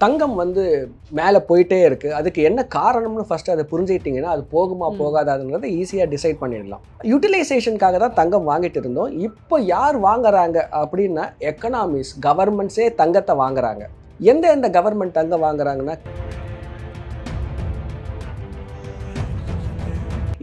தங்கம் வந்து மேலே போயிட்டே இருக்குது. அதுக்கு என்ன காரணம்னு ஃபஸ்ட்டு அதை புரிஞ்சுக்கிட்டிங்கன்னா அது போகுமா போகாதாதுங்கிறத ஈஸியாக டிசைட் பண்ணிடலாம். யூட்டிலைசேஷனுக்காக தான் தங்கம் வாங்கிட்டு இருந்தோம். இப்போ யார் வாங்குறாங்க அப்படின்னா எக்கனாமிஸ், கவர்மெண்ட்ஸே தங்கத்தை வாங்குறாங்க. எந்த கவர்மெண்ட் தங்கம் வாங்குறாங்கன்னா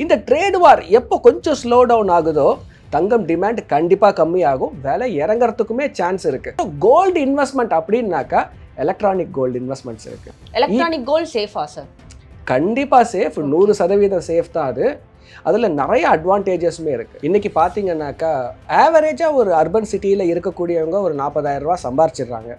இந்த ட்ரேட் வார் எப்போ கொஞ்சம் ஸ்லோ டவுன் ஆகுதோ தங்கம் டிமாண்ட் கண்டிப்பாக கம்மியாகும், விலை இறங்குறதுக்குமே சான்ஸ் இருக்குது. கோல்டு இன்வெஸ்ட்மெண்ட் அப்படின்னாக்கா எலக்ட்ரானிக் கோல்டு இன்வெஸ்ட்மெண்ட்ஸ் இருக்குது. எலக்ட்ரானிக் கோல்டு சேஃபா சார்? கண்டிப்பாக சேஃப், 100% சேஃப் தான் அது. அதில் நிறைய அட்வான்டேஜஸுமே இருக்குது. இன்றைக்கி பார்த்தீங்கன்னாக்கா ஆவரேஜாக ஒரு அர்பன் சிட்டியில் இருக்கக்கூடியவங்க ஒரு 40,000 ரூபா சம்பாரிச்சிடுறாங்க.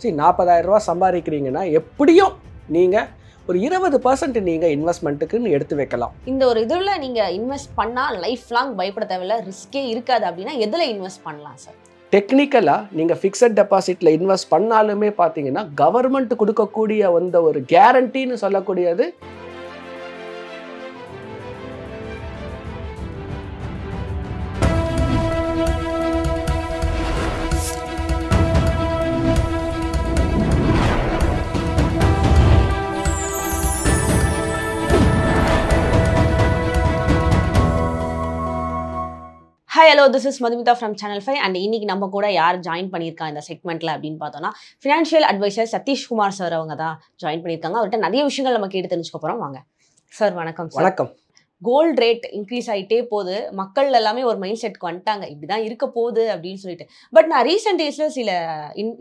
சரி, 40,000 ரூபா சம்பாதிக்கிறீங்கன்னா எப்படியும் நீங்கள் ஒரு 20% நீங்கள் இன்வெஸ்ட்மெண்ட்டுக்குன்னு எடுத்து வைக்கலாம். இந்த ஒரு இதில் நீங்கள் இன்வெஸ்ட் பண்ணால் லைஃப் லாங் பயப்பட தேவையில்ல, ரிஸ்கே இருக்காது அப்படின்னா எதில் இன்வெஸ்ட் பண்ணலாம் சார்? டெக்னிக்கலாக நீங்கள் ஃபிக்ஸட் டெபாசிட்டில் இன்வெஸ்ட் பண்ணாலுமே பார்த்தீங்கன்னா கவர்மெண்ட் கொடுக்கக்கூடிய ஒரு கேரண்டின்னு சொல்லக்கூடியது hi hello, this is Madhumitha from channel 5 and இன்னைக்கு நம்ம கூட யார் ஜாயின் பண்ணியிருக்கா இந்த செக்மெண்ட்டில் அப்படின்னு பார்த்தோன்னா ஃபினான்ஷியல் அட்வைசர் சதீஷ்குமார் சார் அவங்க தான் ஜாயின் பண்ணியிருக்காங்க. அவர்கிட்ட நிறைய விஷயங்கள் நம்ம கேட்டு தெரிஞ்சுக்க போகிறோம். வாங்க சார். வணக்கம் சார். வணக்கம். கோல்டு ரேட் இன்க்ரீஸ் ஆகிட்டே போகுது, மக்கள் எல்லாமே ஒரு மைண்ட் செட்க்கு வந்துட்டாங்க, இப்படி தான் இருக்க போகுது அப்படின்னு சொல்லிட்டு. பட் நான் ரீசெண்ட் டேஸில் சில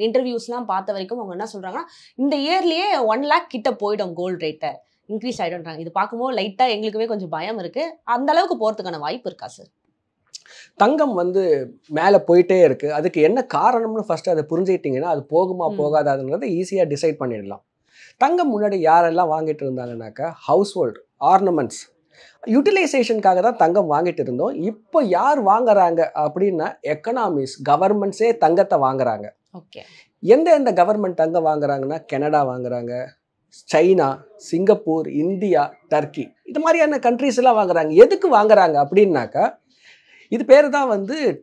இன்டர்வியூஸ்லாம் பார்த்த வரைக்கும் அவங்க என்ன சொல்கிறாங்கன்னா, இந்த இயர்லேயே 1 lakh கிட்ட போயிடும் கோல்டு ரேட்டை, இன்க்ரீஸ் ஆகிடும்ன்றாங்க. இது பார்க்கும்போது லைட்டாக எங்களுக்குமே கொஞ்சம் பயம் இருக்குது. அந்த அளவுக்கு போகிறதுக்கான வாய்ப்பு இருக்கா சார்? தங்கம் வந்து மேலே போயிட்டே இருக்குது. அதுக்கு என்ன காரணம்னு ஃபஸ்ட்டு அதை புரிஞ்சுக்கிட்டிங்கன்னா அது போகுமா போகாதாதுங்கிறத ஈஸியாக டிசைட் பண்ணிடலாம். தங்கம் முன்னாடி யாரெல்லாம் வாங்கிட்டு இருந்தாங்கன்னாக்கா ஹவுஸ் ஹோல்டு ஆர்னமெண்ட்ஸ், யூட்டிலைசேஷனுக்காக தான் தங்கம் வாங்கிட்டு இருந்தோம். இப்போ யார் வாங்குறாங்க அப்படின்னா எக்கனாமிஸ், கவர்மெண்ட்ஸே தங்கத்தை வாங்குறாங்க. ஓகே. எந்த கவர்மெண்ட் தங்கம் வாங்குறாங்கன்னா கனடா வாங்குறாங்க, சைனா, சிங்கப்பூர், இந்தியா, டர்க்கி, இது மாதிரியான கண்ட்ரிஸ் எல்லாம் வாங்குறாங்க. எதுக்கு வாங்குறாங்க அப்படின்னாக்கா இது பேர் தான்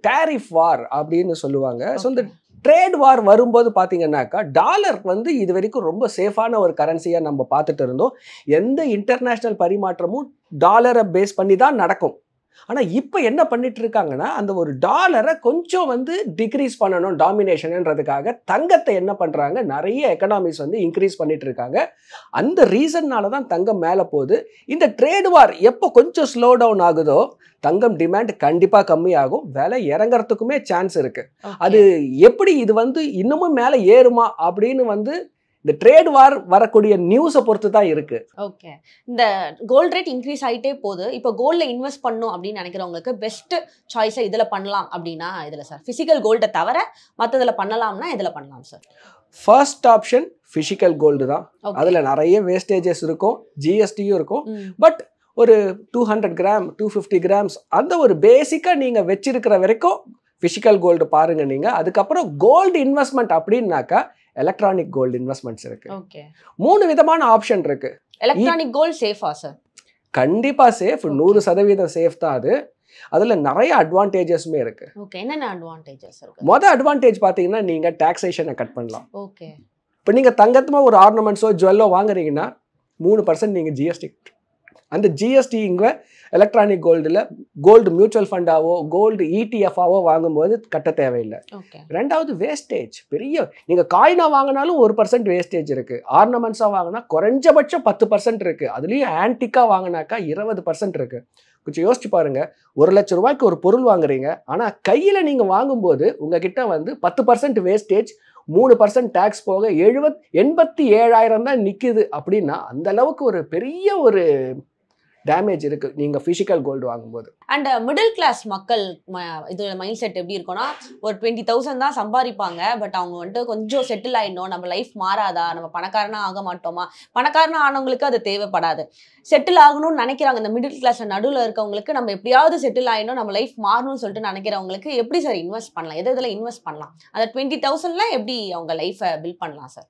டேரிஃப் வார் அப்படின்னு சொல்லுவாங்க. ஸோ இந்த ட்ரேட் வார் வரும்போது பார்த்தீங்கன்னாக்கா டாலர் இது வரைக்கும் ரொம்ப சேஃபான ஒரு கரன்சியாக நம்ம பார்த்துட்டு இருந்தோம். எந்த இன்டர்நேஷ்னல் பரிமாற்றமும் டாலரை பேஸ் பண்ணி தான் நடக்கும். ஆனால் இப்போ என்ன பண்ணிட்டு இருக்காங்கன்னா அந்த ஒரு டாலரை கொஞ்சம் டிக்ரீஸ் பண்ணணும் டாமினேஷன்ன்றதுக்காக தங்கத்தை என்ன பண்ணுறாங்க, நிறைய எக்கனாமிஸ் இன்க்ரீஸ் பண்ணிட்டு இருக்காங்க. அந்த ரீசன்னால தான் தங்கம் மேலே போகுது. இந்த ட்ரேட் வார் எப்போ கொஞ்சம் ஸ்லோ டவுன் ஆகுதோ தங்கம் டிமாண்ட் கண்டிப்பாக கம்மியாகும், விலை இறங்குறதுக்குமே சான்ஸ் இருக்குது. அது எப்படி இது இன்னமும் மேலே ஏறுமா அப்படின்னு இந்த ட்ரேட் வார் வரக்கூடிய நியூஸை பொறுத்து தான் இருக்குது. ஓகே. இந்த கோல்டு ரேட் இன்க்ரீஸ் ஆகிட்டே போகுது. இப்போ கோல்டில் இன்வெஸ்ட் பண்ணணும் அப்படின்னு நினைக்கிறவங்களுக்கு பெஸ்ட் சாய்ஸை இதில் பண்ணலாம் அப்படின்னா இதில் சார்? ஃபிசிக்கல் கோல்டை தவிர மற்றதில் பண்ணலாம்னா இதில் பண்ணலாம் sir? First option physical gold தான். அதில் நிறைய வேஸ்டேஜஸ் இருக்கும், ஜிஎஸ்டியும் இருக்கும். பட் ஒரு 200 கிராம் 250 கிராம்ஸ் அந்த ஒரு பேசிக்காக நீங்கள் வச்சிருக்கிற வரைக்கும் ஃபிசிக்கல் கோல்டு பாருங்க நீங்கள். அதுக்கப்புறம் கோல்டு இன்வெஸ்ட்மெண்ட் அப்படின்னாக்கா எலக்ட்ரானிக் கோல்டு இன்வெஸ்ட்மெண்ட்ஸ் இருக்கு. ஓகே. 3 விதமான ஆப்ஷன் இருக்கு. எலக்ட்ரானிக் கோல்டு சேஃபா சார்? கண்டிப்பாக சேஃப், 100% சேஃப் தான் அது. அதில் நிறைய அட்வான்டேஜஸுமே இருக்கு. ஓகே. என்னென்ன அட்வான்டேஜஸ் இருக்கு? மொதல் அட்வான்டேஜ் பார்த்தீங்கன்னா நீங்கள் டாக்ஸேஷனை கட் பண்ணலாம். ஓகே. இப்போ நீங்கள் தங்கத்துமா ஒரு ஆர்னமெண்ட்ஸோ ஜுவல்லோ வாங்குறீங்கன்னா 3% நீங்கள் ஜிஎஸ்டி, அந்த ஜிஎஸ்டி இங்கே எலக்ட்ரானிக் கோல்டில் கோல்டு மியூச்சுவல் ஃபண்டாவோ கோல்டு இடிஎஃப்ஆவோ வாங்கும்போது கட்ட தேவையில்லை. ரெண்டாவது வேஸ்டேஜ் பெரிய, நீங்கள் காயினாக வாங்கினாலும் 1% வேஸ்டேஜ் இருக்குது. ஆர்னமெண்ட்ஸாக வாங்கினா குறைஞ்சபட்சம் 10% இருக்குது. அதுலேயும் ஆன்டிக்காக வாங்கினாக்கா 20% இருக்குது. கொஞ்சம் யோசிச்சு பாருங்கள், 1 லட்ச ரூபாய்க்கு ஒரு பொருள் வாங்குறீங்க, ஆனால் கையில் நீங்கள் வாங்கும்போது உங்ககிட்ட 10% வேஸ்டேஜ், 3% டேக்ஸ் போக 87,000 தான் நிற்குது. அப்படின்னா அந்த அளவுக்கு ஒரு பெரிய ஒரு டேமேஜ் இருக்கு நீங்க பிசிக்கல் கோல்டு வாங்கும்போது. அண்ட் மிடில் கிளாஸ் மக்கள் இது மைண்ட் செட் எப்படி இருக்கும்னா, ஒரு 20,000 தான் சம்பாதிப்பாங்க. பட் அவங்க கொஞ்சம் செட்டில் ஆயிடணும், நம்ம லைஃப் மாறாதா, நம்ம பணக்காரனா ஆக மாட்டோமா? பணக்காரனா ஆனவங்களுக்கு அது தேவைப்படாது. செட்டில் ஆகணும்னு நினைக்கிறாங்க இந்த மிடில் கிளாஸ் நடுவில் இருக்கவங்களுக்கு, நம்ம எப்படியாவது செட்டில் ஆயிடணும், நம்ம லைஃப் மாறணும்னு சொல்லிட்டு நினைக்கிறவங்களுக்கு எப்படி சார் இன்வெஸ்ட் பண்ணலாம்? எதில் இன்வெஸ்ட் பண்ணலாம்? அந்த 20,000ல எப்படி அவங்க லைஃபை பில்ட் பண்ணலாம் சார்?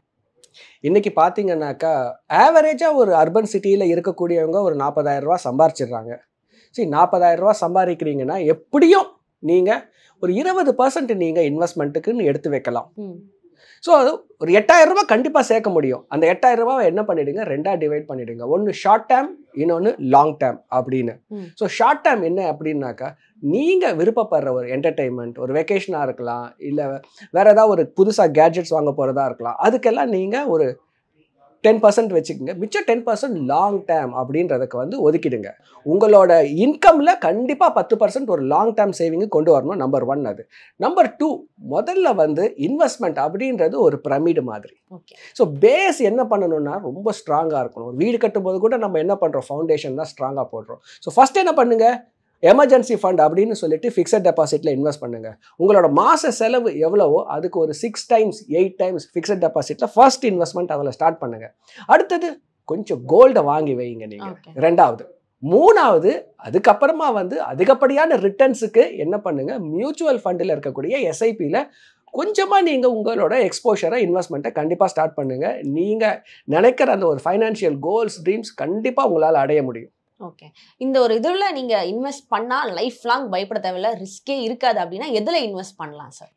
இன்னைக்கு பார்த்தீங்கன்னாக்கா ஆவரேஜாக ஒரு அர்பன் சிட்டியில் இருக்கக்கூடியவங்க ஒரு 40,000 ரூபா சம்பாரிச்சிடுறாங்க. சரி, 40,000 ரூபா சம்பாதிக்கிறீங்கன்னா எப்படியும் நீங்கள் ஒரு 20% நீங்கள் இன்வெஸ்ட்மெண்ட்டுக்குன்னு எடுத்து வைக்கலாம். ஸோ ஒரு 8,000 ரூபாய் கண்டிப்பாக சேர்க்க முடியும். அந்த 8,000 ரூபாவை என்ன பண்ணிடுங்க, 2ஆக டிவைட் பண்ணிடுங்க. ஒன்று ஷார்ட் டேர்ம், இன்னொன்று லாங் டேர்ம் அப்படின்னு. ஸோ ஷார்ட் டேர்ம் என்ன அப்படின்னாக்கா, நீங்கள் விருப்பப்படுற ஒரு என்டர்டெயின்மெண்ட், ஒரு வெக்கேஷனாக இருக்கலாம், இல்லை வேற ஏதாவது ஒரு புதுசாக கேட்ஜெட்ஸ் வாங்க போகிறதா இருக்கலாம், அதுக்கெல்லாம் நீங்கள் ஒரு 10% வச்சுக்கோங்க. மிச்சம் 10% லாங் டேர்ம் அப்படின்றதுக்கு வந்து ஒதுக்கிடுங்க. உங்களோட இன்கம்ல கண்டிப்பாக 10% ஒரு லாங் டேர்ம் சேவிங்கு கொண்டு வரணும். நம்பர் 1 அது. நம்பர் 2, முதல்ல வந்து இன்வெஸ்ட்மெண்ட் அப்படின்றது ஒரு பிரமிடு மாதிரி. ஸோ பேஸ் என்ன பண்ணணும்னா ரொம்ப ஸ்ட்ராங்காக இருக்கணும். ஒரு வீடு கட்டும்போது கூட நம்ம என்ன பண்ணுறோம், ஃபவுண்டேஷன் தான் ஸ்ட்ராங்காக போடுறோம். ஸோ ஃபர்ஸ்ட் என்ன பண்ணுங்க, எமர்ஜென்சி ஃபண்ட் அப்படின்னு சொல்லிட்டு ஃபிக்ஸட் டெபாசிட்டில் இன்வெஸ்ட் பண்ணுங்க. உங்களோட மாத செலவு எவ்வளவோ அதுக்கு ஒரு 6 times 8 times ஃபிக்ஸட் டெபாசிட்டில் ஃபர்ஸ்ட் இன்வெஸ்ட்மெண்ட் அதில் ஸ்டார்ட் பண்ணுங்க. அடுத்தது கொஞ்சம் கோல்டை வாங்கி வைங்க நீங்கள். 2வது. 3வது, அதுக்கப்புறமா வந்து அதிகப்படியான ரிட்டர்ன்ஸுக்கு என்ன பண்ணுங்க, மியூச்சுவல் ஃபண்டில் இருக்கக்கூடிய எஸ்ஐபியில் கொஞ்சமாக நீங்கள் உங்களோட எக்ஸ்போஷரை இன்வெஸ்ட்மெண்ட்டை கண்டிப்பாக ஸ்டார்ட் பண்ணுங்கள். நீங்கள் நினைக்கிற அந்த ஒரு ஃபைனான்ஷியல் கோல்ஸ், ட்ரீம்ஸ் கண்டிப்பாக உங்களால் அடைய முடியும். ஓகே. இந்த ஒரு இதுல நீங்க இன்வெஸ்ட் பண்ணா லைஃப் லாங் பயப்பட தேவையில்ல, ரிஸ்கே இருக்காது அப்படின்னா எதுல இன்வெஸ்ட் பண்ணலாம் சார்?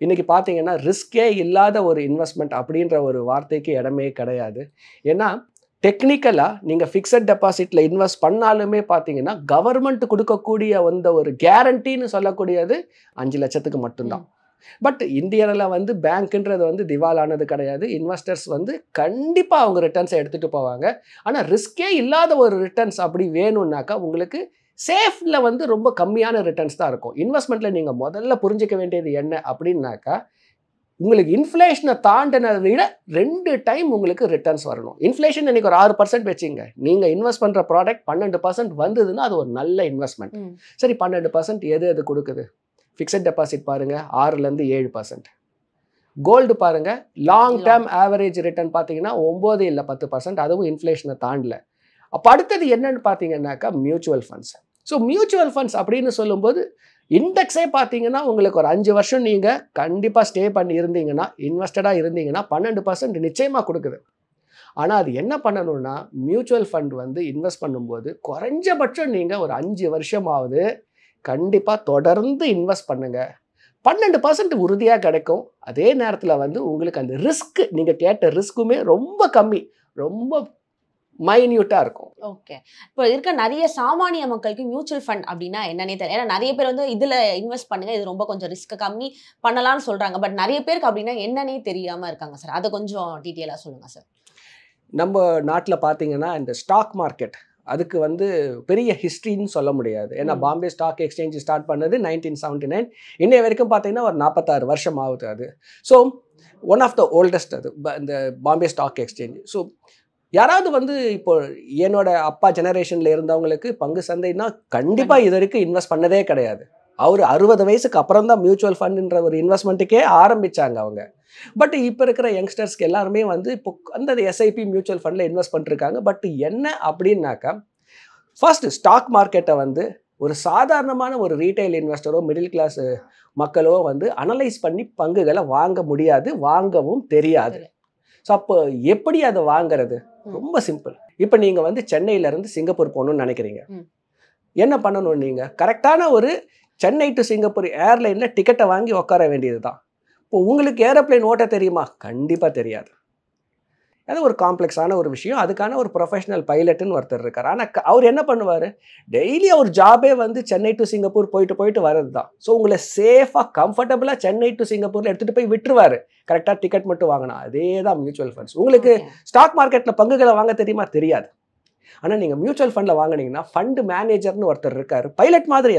இன்னைக்கு பார்த்தீங்கன்னா ரிஸ்கே இல்லாத ஒரு இன்வெஸ்ட்மெண்ட் அப்படின்ற ஒரு வார்த்தைக்கு இடமே கிடையாது. ஏன்னா டெக்னிக்கலாக நீங்கள் ஃபிக்ஸட் டெபாசிட்டில் இன்வெஸ்ட் பண்ணாலுமே பார்த்தீங்கன்னா கவர்மெண்ட் கொடுக்கக்கூடிய அந்த ஒரு கேரண்டின்னு சொல்லக்கூடியது 5 லட்சத்துக்கு மட்டும்தான். பட் இந்தியாவில் வந்து பேங்க்ன்றது வந்து திவாலானது கிடையாது. இன்வெஸ்டர்ஸ் வந்து கண்டிப்பாக அவங்க ரிட்டர்ன்ஸை எடுத்துகிட்டு போவாங்க. ஆனால் ரிஸ்கே இல்லாத ஒரு ரிட்டர்ன்ஸ் அப்படி வேணும்னாக்கா உங்களுக்கு சேஃபில் வந்து ரொம்ப கம்மியான ரிட்டர்ன்ஸ் தான் இருக்கும். இன்வெஸ்ட்மெண்ட்டில் நீங்கள் முதல்ல புரிஞ்சிக்க வேண்டியது என்ன அப்படின்னாக்கா, உங்களுக்கு இன்ஃப்ளேஷனை தாண்டினதை விட 2 டைம் உங்களுக்கு ரிட்டர்ன்ஸ் வரணும். இன்ஃப்ளேஷன் இன்னைக்கு ஒரு 6% வச்சுங்க. நீங்கள் இன்வெஸ்ட் பண்ணுற ப்ராடக்ட் 12% வந்ததுன்னா அது ஒரு நல்ல இன்வெஸ்ட்மெண்ட். சரி, 12% எது கொடுக்குது? ஃபிக்ஸட் டெபாசிட் பாருங்க 6லேருந்து 7%. கோல்டு பாருங்க, லாங் டேர்ம் ஆவரேஜ் ரிட்டர்ன் பார்த்தீங்கன்னா 9 இல்லை 10%, அதுவும் இன்ஃப்ளேஷனை தாண்டல. அப்போ அடுத்தது என்னன்னு பார்த்தீங்கன்னாக்கா mutual funds. So mutual funds அப்படின்னு சொல்லும்போது இண்டெக்ஸே பார்த்தீங்கன்னா உங்களுக்கு ஒரு 5 வருஷம் நீங்கள் கண்டிப்பாக ஸ்டே பண்ணி இருந்தீங்கன்னா, இன்வெஸ்டடாக இருந்தீங்கன்னா 12% நிச்சயமாக கொடுக்குது. ஆனால் அது என்ன பண்ணணும்னா, மியூச்சுவல் ஃபண்ட் வந்து இன்வெஸ்ட் பண்ணும்போது குறைஞ்சபட்சம் நீங்கள் ஒரு 5 வருஷமாவது கண்டிப்பாக தொடர்ந்து இன்வெஸ்ட் பண்ணுங்க. 12% உறுதியாக கிடைக்கும். அதே நேரத்தில் வந்து உங்களுக்கு அந்த ரிஸ்க், நீங்கள் கேட்ட ரிஸ்க்குமே ரொம்ப கம்மி, ரொம்ப மைன்யூட்டாக இருக்கும். ஓகே. இப்போ இருக்க நிறைய சாமானிய மக்களுக்கு மியூச்சுவல் ஃபண்ட் அப்படின்னா என்னன்னே தெரியல. ஏன்னா நிறைய பேர் வந்து இதில் இன்வெஸ்ட் பண்ணுங்க, இது ரொம்ப கொஞ்சம் ரிஸ்க் கம்மி பண்ணலாம்னு சொல்கிறாங்க. பட் நிறைய பேருக்கு அப்படின்னா என்னன்னே தெரியாமல் இருக்காங்க சார். அதை கொஞ்சம் டீட்டெயிலாக சொல்லுங்கள் சார். நம்ம நாட்டில் பார்த்தீங்கன்னா இந்த ஸ்டாக் மார்க்கெட் அதுக்கு வந்து பெரிய ஹிஸ்ட்ரின்னு சொல்ல முடியாது. ஏன்னா பாம்பே ஸ்டாக் எக்ஸ்சேஞ்ச் ஸ்டார்ட் பண்ணது 1979. இன்னைய வரைக்கும் பார்த்தீங்கன்னா ஒரு 46 வருஷம் ஆகுது அது. So one of the oldest அது இந்த பாம்பே ஸ்டாக் எக்ஸ்சேஞ்ச். ஸோ யாராவது வந்து இப்போ என்னோட அப்பா ஜெனரேஷனில் இருந்தவங்களுக்கு பங்கு சந்தைன்னா கண்டிப்பாக இது வரைக்கும் இன்வெஸ்ட் பண்ணதே கிடையாது. அவர் 60 வயசுக்கு அப்புறம் தான் மியூச்சுவல் ஃபண்டுன்ற ஒரு இன்வெஸ்ட்மெண்ட்டுக்கே ஆரம்பித்தாங்க அவங்க. பட் இப்போ இருக்கிற யங்ஸ்டர்ஸ்க்கு எல்லாருமே வந்து இப்போ அந்த எஸ்ஐபி மியூச்சுவல் ஃபண்டில் இன்வெஸ்ட் பண்ணிருக்காங்க. பட் என்ன அப்படின்னாக்கா, ஃபர்ஸ்ட் ஸ்டாக் மார்க்கெட்டை வந்து ஒரு சாதாரணமான ஒரு ரீட்டைல் இன்வெஸ்டரோ மிடில் கிளாஸ் மக்களோ வந்து அனலைஸ் பண்ணி பங்குகளை வாங்க முடியாது, வாங்கவும் தெரியாது. ஸோ அப்போ எப்படி அதை வாங்குறது? ரொம்ப சிம்பிள். இப்போ நீங்கள் வந்து சென்னையிலேருந்து சிங்கப்பூர் போகணும்னு நினைக்கிறீங்க. என்ன பண்ணணும்? நீங்கள் கரெக்டான ஒரு சென்னை டு சிங்கப்பூர் ஏர்லைனில் டிக்கெட்டை வாங்கி உட்கார வேண்டியது தான். இப்போ உங்களுக்கு ஏரோப்ளைன் ஓட்ட தெரியுமா? கண்டிப்பாக தெரியாது. அது ஒரு காம்ப்ளெக்ஸான ஒரு விஷயம். அதுக்கான ஒரு ப்ரொஃபஷனல் பைலட்டுன்னு ஒருத்தர் இருக்கார். ஆனால் அவர் என்ன பண்ணுவார், டெய்லி அவர் ஜாபே வந்து சென்னை டு சிங்கப்பூர் போயிட்டு வர்றது தான். ஸோ உங்களை சேஃபாக கம்ஃபர்டபுளாக சென்னை டு சிங்கப்பூரில் எடுத்துகிட்டு போய் விட்டுருவார், கரெக்டாக டிக்கெட் மட்டும் வாங்கினா. அதே தான் மியூச்சுவல் ஃபண்ட்ஸ். உங்களுக்கு ஸ்டாக் மார்க்கெட்டில் பங்குகளை வாங்க தெரியுமா? தெரியாது. ஆனால் நீங்கள் மியூச்சுவல் ஃபண்டில் வாங்கினீங்கன்னா ஃபண்டு மேனேஜர்னு ஒருத்தர் இருக்கார், பைலட் மாதிரி.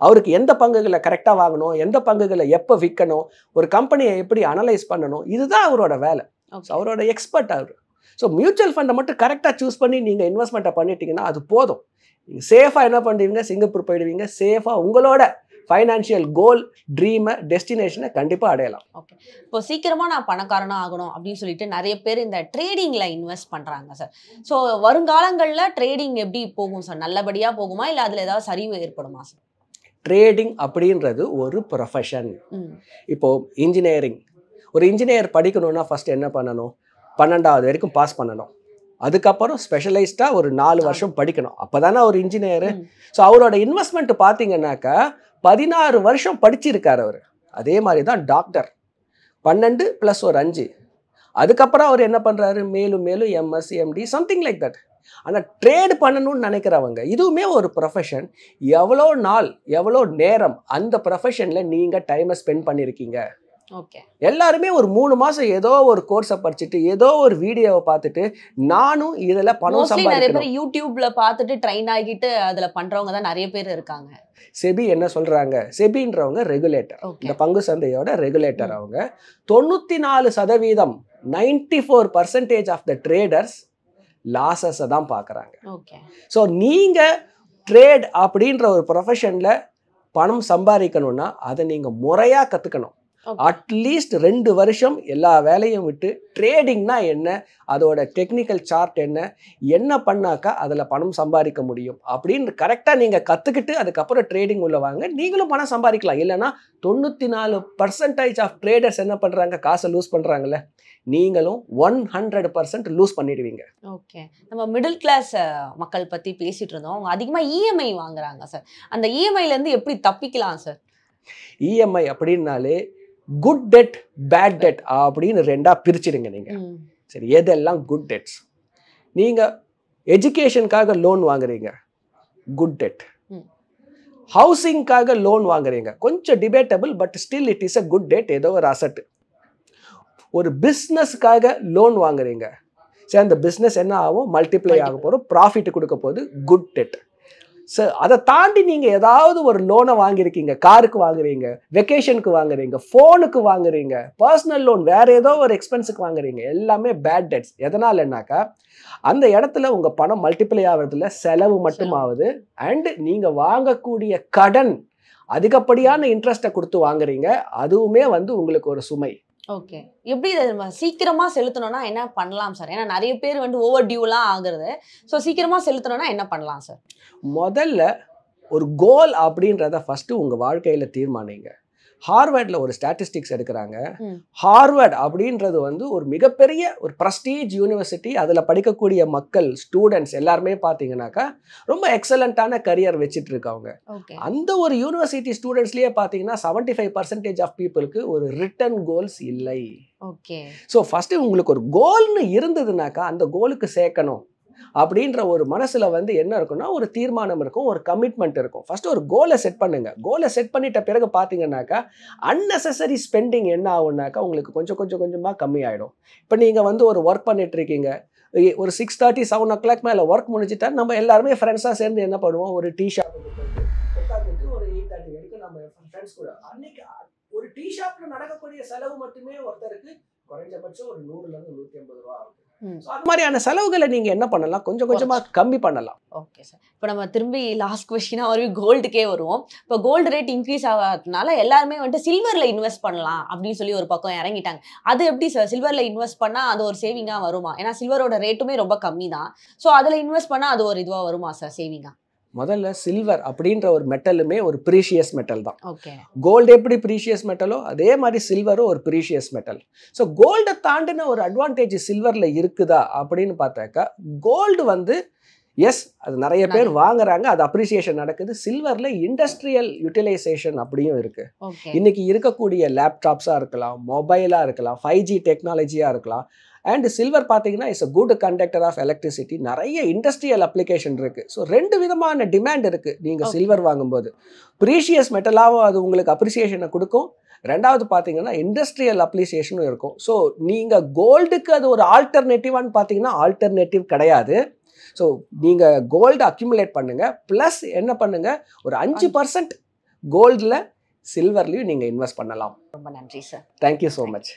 அவருக்கு எந்த பங்குகளை கரெக்டாக வாங்கணும், எந்த பங்குகளை எப்போ விற்கணும், ஒரு கம்பெனியை எப்படி அனலைஸ் பண்ணணும், இதுதான் அவரோட வேலை. அவரோட எக்ஸ்பர்ட் அவர். ஸோ மியூச்சுவல் ஃபண்டை மட்டும் கரெக்டாக சூஸ் பண்ணி நீங்கள் இன்வெஸ்ட்மெண்ட்டை பண்ணிட்டீங்கன்னா அது போதும். நீங்கள் சேஃபாக என்ன பண்ணுவீங்க, சிங்கப்பூர் போயிடுவீங்க. சேஃபாக உங்களோட ஃபைனான்ஷியல் கோல், ட்ரீமை, டெஸ்டினேஷனை கண்டிப்பாக அடையலாம். ஓகே. இப்போ சீக்கிரமாக நான் பணக்காரனா ஆகணும் அப்படின்னு சொல்லிட்டு நிறைய பேர் இந்த ட்ரேடிங்கில் இன்வெஸ்ட் பண்ணுறாங்க சார். ஸோ வருங்காலங்களில் ட்ரேடிங் எப்படி போகும் சார்? நல்லபடியாக போகுமா, இல்லை அதில் ஏதாவது சரிவு ஏற்படுமா சார்? ட்ரேடிங் அப்படின்றது ஒரு ப்ரொஃபஷன். இப்போது இன்ஜினியரிங், ஒரு இன்ஜினியர் படிக்கணும்னா ஃபர்ஸ்ட் என்ன பண்ணணும்? 12வது வரைக்கும் பாஸ் பண்ணணும். அதுக்கப்புறம் ஸ்பெஷலைஸ்டாக ஒரு 4 வருஷம் படிக்கணும். அப்போ தானே ஒரு இன்ஜினியரு. ஸோ அவரோட இன்வெஸ்ட்மெண்ட் பார்த்தீங்கன்னாக்கா 16 வருஷம் படிச்சிருக்கார் அவர். அதே மாதிரி தான் டாக்டர். 12 + ஒரு 5. அதுக்கப்புறம் அவர் என்ன பண்ணுறாரு, மேலும் மேலும் MS empty something like that. ஆனால் ட்ரேட் பண்ணணும்னு நினைக்கிறவங்க, இதுவுமே ஒரு ப்ரொஃபஷன். எவ்வளோ நாள் எவ்வளோ நேரம் அந்த ப்ரொஃபஷனில் நீங்கள் டைமை ஸ்பெண்ட் பண்ணியிருக்கீங்க. ஓகே. எல்லாருமே ஒரு 3 மாசம் ஏதோ ஒரு கோர்ஸை படிச்சுட்டு ஏதோ ஒரு வீடியோவை பார்த்துட்டு நானும் இதில் பணம் நிறைய சம்பாதிக்கணும். பேர் யூடியூப்ல பார்த்துட்டு ட்ரெயின் ஆகிட்டு அதுல பண்றவங்க தான் நிறைய பேர் இருக்காங்க. செபி என்ன சொல்றாங்க, செபின்றவங்க ரெகுலேட்டர், இந்த பங்கு சந்தையோட ரெகுலேட்டர். அவங்க 94% 94% ஆஃப் த ட்ரேடர்ஸ் லாசஸை தான் பார்க்குறாங்க. ஸோ நீங்கள் ட்ரேட் அப்படின்ற ஒரு ப்ரொஃபஷனில் பணம் சம்பாதிக்கணும்னா அதை நீங்கள் முறையாக கற்றுக்கணும். அட்லீஸ்ட் 2 வருஷம் எல்லா வேலையும் விட்டு ட்ரேடிங்னா என்ன, அதோட டெக்னிக்கல் சார்ட் என்ன பண்ணாக்கா அதில் பணம் சம்பாதிக்க முடியும் அப்படின்னு கரெக்டாக நீங்கள் கற்றுக்கிட்டு அதுக்கப்புறம் ட்ரேடிங் உள்ள வாங்க. நீங்களும் பணம் சம்பாதிக்கலாம். இல்லைன்னா 94% ஆஃப் ட்ரேடர்ஸ் என்ன பண்ணுறாங்க, காசை லூஸ் பண்ணுறாங்கல்ல, நீங்களும் 100% லூஸ் பண்ணிடுவீங்க. ஓகே. நம்ம மிடில் கிளாஸ் மக்கள் பற்றி பேசிட்டு இருந்தோம். அவங்க அதிகமாக இஎம்ஐ வாங்குறாங்க சார். அந்த இஎம்ஐலேருந்து எப்படி தப்பிக்கலாம் சார்? இஎம்ஐ அப்படின்னாலே குட் டெட் பேட் டெட் அப்படின்னு 2ஆக பிரிச்சிடுங்க நீங்கள். சரி, எதெல்லாம் குட் டெட்ஸ்? நீங்கள் எஜுகேஷனுக்காக லோன் வாங்குறீங்க, குட் டெட். ஹவுசிங்காக லோன் வாங்குறீங்க, கொஞ்சம் debatable, but still it is a good debt, ஏதோ ஒரு அசட். ஒரு பிஸ்னஸ்க்காக லோன் வாங்குறீங்க, சரி அந்த பிஸ்னஸ் என்ன ஆகும், மல்டிப்ளை ஆக போகிறோம், ப்ராஃபிட் கொடுக்க போகுது, குட் டெட். ஸோ அதை தாண்டி நீங்கள் ஏதாவது ஒரு லோனை வாங்கியிருக்கீங்க, காருக்கு வாங்குறீங்க, வெக்கேஷனுக்கு வாங்குறீங்க, ஃபோனுக்கு வாங்குறீங்க, பர்சனல் லோன் வேறு ஏதோ ஒரு எக்ஸ்பென்ஸுக்கு வாங்குறீங்க, எல்லாமே பேட் டெட்ஸ். எதனாலன்னாக்கா அந்த இடத்துல உங்கள் பணம் மல்டிப்ளை ஆகிறதுல செலவு மட்டும் ஆகுது. அண்டு நீங்கள் வாங்கக்கூடிய கடன் அதிகப்படியான இன்ட்ரெஸ்ட்டை கொடுத்து வாங்குறீங்க, அதுவுமே உங்களுக்கு ஒரு சுமை. ஓகே. எப்படி இதை சீக்கிரமா செலுத்தணும்னா என்ன பண்ணலாம் சார்? ஏன்னா நிறைய பேர் ஓவர் டியூலாம் ஆகுறது. ஸோ சீக்கிரமா செலுத்தணும்னா என்ன பண்ணலாம் சார்? முதல்ல ஒரு கோல் அப்படின்றத ஃபர்ஸ்ட் உங்க வாழ்க்கையில தீர்மானிங்க. ஹார்வர்டில் ஒரு ஸ்டாட்டிஸ்டிக்ஸ் எடுக்கிறாங்க. ஹார்வர்ட் அப்படின்றது ஒரு மிகப்பெரிய ஒரு ப்ரெஸ்டீஜ் யூனிவர்சிட்டி. அதில் படிக்கக்கூடிய மக்கள், ஸ்டூடெண்ட்ஸ் எல்லாருமே பார்த்தீங்கன்னாக்கா ரொம்ப எக்ஸலண்ட்டான கரியர் வச்சுட்டு இருக்காங்க. அந்த ஒரு யூனிவர்சிட்டி ஸ்டூடெண்ட்ஸ்லேயே பார்த்தீங்கன்னா 75% ஆஃப் பீப்புளுக்கு ஒரு ரிட்டன் கோல்ஸ் இல்லை. ஓகே. ஸோ ஃபஸ்ட்டு உங்களுக்கு ஒரு கோல்னு இருந்ததுனாக்கா அந்த கோலுக்கு சேர்க்கணும் அப்படின்ற ஒரு மனசுல என்ன இருக்குன்னா ஒரு தீர்மானம் இருக்கும், ஒரு கமிட்மெண்ட் இருக்கும். ஃபர்ஸ்ட் ஒரு கோலை செட் பண்ணுங்க. கோலை செட் பண்ணிட்ட பிறகு பார்த்தீங்கன்னாக்கா அன்னெசரி ஸ்பெண்டிங் என்ன ஆகும்னாக்கா உங்களுக்கு கொஞ்சமாக கம்மி ஆகிடும். இப்போ நீங்கள் ஒரு ஒர்க் பண்ணிட்டு இருக்கீங்க, ஒரு 6:30 7 o'clock மேலே ஒர்க் முடிஞ்சிட்டா நம்ம எல்லாருமே ஃப்ரெண்ட்ஸாக சேர்ந்து என்ன பண்ணுவோம், ஒரு டீ ஷாப்புக்கு போயிட்டு உட்காந்துட்டு ஒரு 8:30 வரைக்கும் நம்ம ஃப்ரெண்ட்ஸ் கூட அன்னைக்கு ஒரு டீ ஷாப்பில் நடக்கக்கூடிய செலவு மட்டுமே ஒருத்தருக்கு குறைஞ்சபட்சம் ஒரு 100 to 150 ரூபா ஆகும். அது மாதிரியான செலவுகளை நீங்க என்ன பண்ணலாம், கொஞ்சமா கம்மி பண்ணலாம். Okay sir. இப்போ நம்ம திரும்பி லாஸ்ட் கொஸ்டினா கோல்டுக்கே வருவோம். இப்போ கோல்டு ரேட் இன்க்ரீஸ் ஆகாததுனால எல்லாருமே சில்வர்ல இன்வெஸ்ட் பண்ணலாம் அப்படின்னு சொல்லி ஒரு பக்கம் இறங்கிட்டாங்க. அது எப்படி சார், சில்வர்ல இன்வெஸ்ட் பண்ணா அது ஒரு சேவிங்கா வருமா? ஏன்னா சில்வரோட ரேட்டுமே ரொம்ப கம்மி தான். ஸோ அதுல இன்வெஸ்ட் பண்ணா அது ஒரு இதுவா வருமா சார், சேவிங்கா? முதல்ல சில்வர் அப்படின்ற ஒரு மெட்டலுமே ஒரு ப்ரீஷியஸ் மெட்டல் தான். ஓகே. கோல்டு எப்படி ப்ரீஷியஸ் மெட்டலோ அதே மாதிரி சில்வரும் ஒரு ப்ரீஷியஸ் மெட்டல். ஸோ கோல்டை தாண்டின ஒரு அட்வான்டேஜ் சில்வரில் இருக்குதா அப்படின்னு பார்த்தாக்கா, கோல்டு எஸ் அது நிறைய பேர் வாங்குறாங்க, அது அப்ரிசியேஷன் நடக்குது. சில்வரில் இண்டஸ்ட்ரியல் யூட்டிலைசேஷன் அப்படியும் இருக்கு. இன்னைக்கு இருக்கக்கூடிய லேப்டாப்ஸாக இருக்கலாம், மொபைலாக இருக்கலாம், 5G டெக்னாலஜியாக இருக்கலாம். அண்ட் சில்வர் பார்த்தீங்கன்னா is a good conductor of electricity. நிறைய இண்டஸ்ட்ரியல் அப்ளிகேஷன் இருக்குது. ஸோ 2 விதமான டிமாண்ட் இருக்குது. நீங்கள் சில்வர் வாங்கும்போது ப்ரீஷியஸ் மெட்டலாகவும் அது உங்களுக்கு அப்ரிசியேஷனை கொடுக்கும். ரெண்டாவது பார்த்தீங்கன்னா இண்டஸ்ட்ரியல் அப்ரிசியேஷனும் இருக்கும். ஸோ நீங்கள் கோல்டுக்கு அது ஒரு ஆல்டர்னேட்டிவான்னு பார்த்தீங்கன்னா ஆல்டர்னேட்டிவ் கிடையாது. ஸோ நீங்கள் கோல்டு அக்யூமுலேட் பண்ணுங்கள், ப்ளஸ் என்ன பண்ணுங்கள், ஒரு 5% கோல்டில் சில்வர்லையும் நீங்கள் இன்வெஸ்ட் பண்ணலாம். ரொம்ப நன்றி சார். Thank you so much.